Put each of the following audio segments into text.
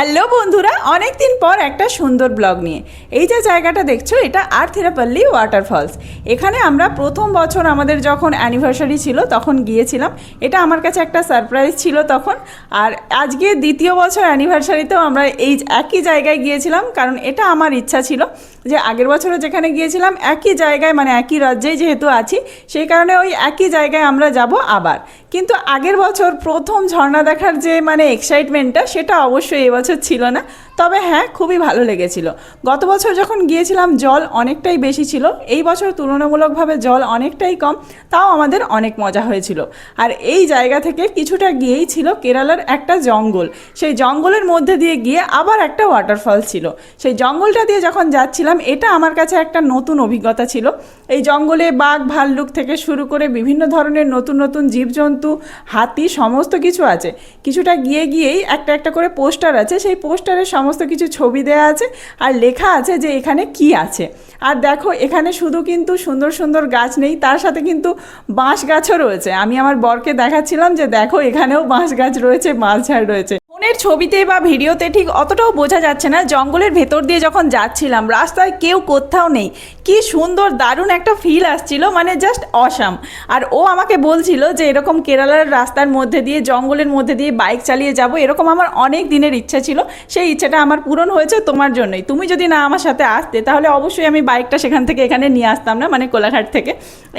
Hello বন্ধুরা, অনেক দিন পর একটা সুন্দর ব্লগ নিয়ে এই যে জায়গাটা দেখছো, এটা আর্থিরাপল্লী ওয়াটারফলস। এখানে আমরা প্রথম বছর আমাদের যখন অ্যানিভার্সারি ছিল তখন গিয়েছিলাম। এটা আমার কাছে একটা সারপ্রাইজ ছিল তখন। আর আজকে দ্বিতীয় বছর অ্যানিভার্সারিতেও আমরা এই একই জায়গায় গিয়েছিলাম, কারণ এটা আমার ইচ্ছা ছিল যে আগের বছরও যেখানে গিয়েছিলাম একই জায়গায়, মানে একই রাজ্যেই যেহেতু আছি, সেই কারণে ওই একই জায়গায় আমরা যাব আবার। কিন্তু আগের বছর প্রথম ঝর্ণা দেখার যে মানে এক্সাইটমেন্টটা, সেটা অবশ্যই এবছর ছিল না। তবে হ্যাঁ, খুবই ভালো লেগেছিল। গত বছর যখন গিয়েছিলাম জল অনেকটাই বেশি ছিল, এই বছর তুলনামূলকভাবে জল অনেকটাই কম, তাও আমাদের অনেক মজা হয়েছিল। আর এই জায়গা থেকে কিছুটা গিয়েই ছিল কেরালার একটা জঙ্গল। সেই জঙ্গলের মধ্যে দিয়ে গিয়ে আবার একটা ওয়াটারফল ছিল। সেই জঙ্গলটা দিয়ে যখন যাচ্ছিলাম, এটা আমার কাছে একটা নতুন অভিজ্ঞতা ছিল। এই জঙ্গলে বাঘ ভাল্লুক থেকে শুরু করে বিভিন্ন ধরনের নতুন নতুন জীবজন্তু, হাতি, সমস্ত কিছু আছে। কিছুটা গিয়েই একটা একটা করে পোস্টার আছে, সেই পোস্টারে সমস্ত কিছু ছবি দেওয়া আছে আর লেখা আছে যে এখানে কি আছে। আর দেখো, এখানে শুধু কিন্তু সুন্দর সুন্দর গাছ নেই, তার সাথে কিন্তু বাঁশ গাছও রয়েছে। আমি আমার বরকে দেখাচ্ছিলাম যে দেখো, এখানেও বাঁশ গাছ রয়েছে, মাঝঝাড় রয়েছে। ফোনের ছবিতে বা ভিডিওতে ঠিক অতটাও বোঝা যাচ্ছে না। জঙ্গলের ভেতর দিয়ে যখন যাচ্ছিলাম, রাস্তায় কেউ কোথাও নেই, কি সুন্দর দারুণ একটা ফিল আসছিল, মানে জাস্ট অসাম। আর ও আমাকে বলছিল যে এরকম কেরালার রাস্তার মধ্যে দিয়ে, জঙ্গলের মধ্যে দিয়ে বাইক চালিয়ে যাব, এরকম আমার অনেক দিনের ইচ্ছা ছিল। সেই ইচ্ছাটা আমার পূরণ হয়েছে তোমার জন্যই। তুমি যদি না আমার সাথে আসতে, তাহলে অবশ্যই আমি বাইকটা সেখান থেকে এখানে নিয়ে আসতাম না, মানে কোলাঘাট থেকে।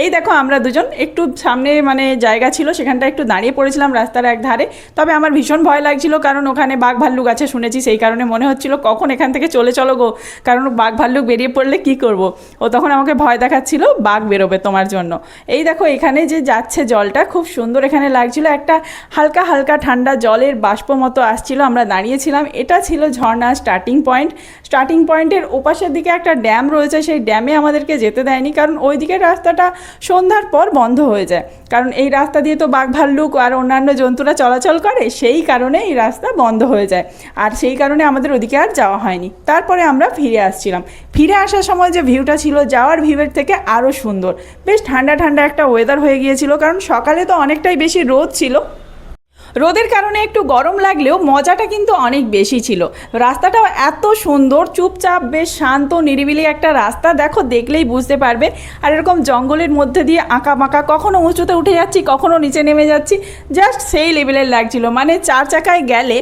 এই দেখো, আমরা দুজন একটু সামনে মানে জায়গা ছিল, সেখানটা একটু দাঁড়িয়ে পড়েছিলাম রাস্তার এক ধারে। তবে আমার ভীষণ ভয় লাগছিল, কারণ ওখানে বাঘ ভাল্লুক আছে শুনেছি। সেই কারণে মনে হচ্ছিল কখন এখান থেকে চলো গো, কারণ বাঘ ভাল্লুক বেরিয়ে পড়লে কি করব। ও তখন আমাকে ভয় দেখাচ্ছিল বাঘ বেরোবে তোমার জন্য। এই দেখো, এখানে যে যাচ্ছে জলটা খুব সুন্দর এখানে লাগছিল, একটা হালকা হালকা ঠান্ডা জলের বাষ্প মতো আসছিল। আমরা দাঁড়িয়েছিলাম, এটা ছিল ঝর্ণার স্টার্টিং পয়েন্ট। স্টার্টিং পয়েন্টের ওপাশের দিকে একটা ড্যাম রয়েছে, সেই ড্যামে আমাদেরকে যেতে দেয়নি, কারণ ওই দিকের রাস্তাটা সন্ধ্যার পর বন্ধ হয়ে যায়। কারণ এই রাস্তা দিয়ে তো বাঘ ভাল্লুক আর অন্যান্য জন্তুরা চলাচল করে, সেই কারণে এই রাস্তা বন্ধ হয়ে যায়। আর সেই কারণে আমাদের ওদিকে আর যাওয়া হয়নি। তারপরে আমরা ফিরে আসছিলাম। ফিরে আসার সময় যে ভিউটা ছিল, যাওয়ার ভিউয়ের থেকে আরও সুন্দর। বেশ ঠান্ডা ঠান্ডা একটা ওয়েদার হয়ে গিয়েছিল, কারণ সকালে তো অনেকটাই বেশি রোদ ছিল। রোদের কারণে একটু গরম লাগলেও মজাটা কিন্তু অনেক বেশি ছিল। রাস্তাটাও এত সুন্দর, চুপচাপ, বেশ শান্ত নিরিবিলি একটা রাস্তা। দেখো, দেখলেই বুঝতে পারবে। আর এরকম জঙ্গলের মধ্যে দিয়ে আঁকা বাঁকা, কখনো উঁচুতে উঠে যাচ্ছি, কখনো নিচে নেমে যাচ্ছি, জাস্ট সেই লেভেলের লাগছিল। মানে 4 চাকায় গেলে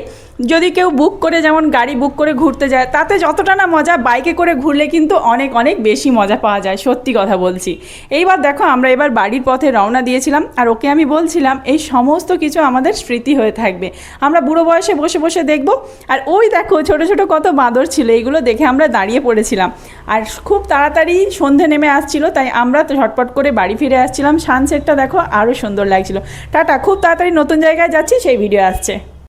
যদি কেউ বুক করে, যেমন গাড়ি বুক করে ঘুরতে যায়, তাতে যতটা না মজা, বাইকে করে ঘুরলে কিন্তু অনেক অনেক বেশি মজা পাওয়া যায়, সত্যি কথা বলছি। এইবার দেখো, আমরা এবার বাড়ির পথে রওনা দিয়েছিলাম। আর ওকে আমি বলছিলাম এই সমস্ত কিছু আমাদের স্মৃতি হয়ে থাকবে, আমরা বুড়ো বয়সে বসে বসে দেখব। আর ওই দেখো, ছোট ছোট কত বাঁদর ছিল, এইগুলো দেখে আমরা দাঁড়িয়ে পড়েছিলাম। আর খুব তাড়াতাড়ি সন্ধে নেমে আসছিল, তাই আমরা তো ঝটপট করে বাড়ি ফিরে আসছিলাম। সানসেটটা দেখো, আরও সুন্দর লাগছিল। টাটা, খুব তাড়াতাড়ি নতুন জায়গায় যাচ্ছি, সেই ভিডিও আসছে।